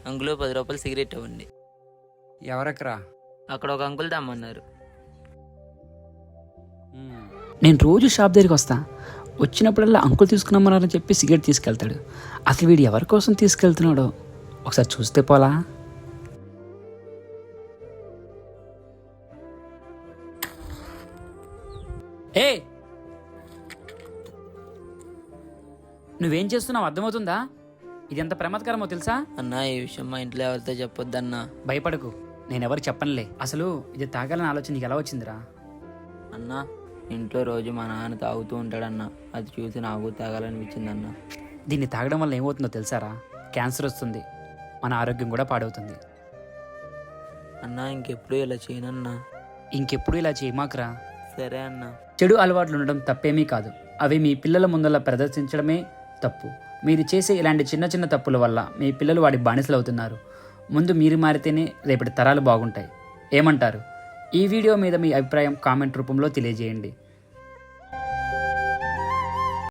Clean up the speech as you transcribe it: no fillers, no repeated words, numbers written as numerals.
Uncle 10 రూపాయలు cigarette ఇవ్వండి. ఎవరక్కరా? అక్కడ ఒక అంకుల్ తెమ్మన్నారు. నేను రోజు షాప్ దగ్గరికి వస్తా. వచ్చినప్పుడల్లా అంకుల్ తీసుకున్నామన్నారని చెప్పి సిగరెట్ తీసుకెళ్తాడు. అసలు వీడు ఎవరి కోసం తీసుకెళ్తున్నాడో ఒకసారి చూస్తే పోలా. ఏ, నువ్వేం చేస్తున్నావు అర్థమవుతుందా? ఇది ఎంత ప్రమాదకరమో తెలుసా? అన్న, ఈ విషయం మా ఇంట్లో ఎవరితో చెప్పొద్దన్నా. భయపడకు, నేనెవరు చెప్పనులే. అసలు ఇది తాగాలని ఆలోచన నీకు ఎలా వచ్చిందిరా? అన్న, ఇంట్లో రోజు మా నాన్న తాగుతూ ఉంటాడన్న. అది చూసి నాకు తాగాలనిపించిందన్న. దీన్ని తాగడం వల్ల ఏమవుతుందో తెలుసారా? క్యాన్సర్ వస్తుంది, మన ఆరోగ్యం కూడా పాడవుతుంది. అన్న, ఇంకెప్పుడు ఇలా చేయనన్నా. ఇంకెప్పుడు ఇలా చేయమాకరా. సరే అన్న. చెడు అలవాట్లు ఉండడం తప్పేమీ కాదు, అవి మీ పిల్లల ముందర ప్రదర్శించడమే తప్పు. మీరు చేసే ఇలాంటి చిన్న చిన్న తప్పుల వల్ల మీ పిల్లలు వాడి బానిసలు అవుతున్నారు. ముందు మీరు మారితేనే రేపటి తరాలు బాగుంటాయి. ఏమంటారు? ఈ వీడియో మీద మీ అభిప్రాయం కామెంట్ రూపంలో తెలియజేయండి.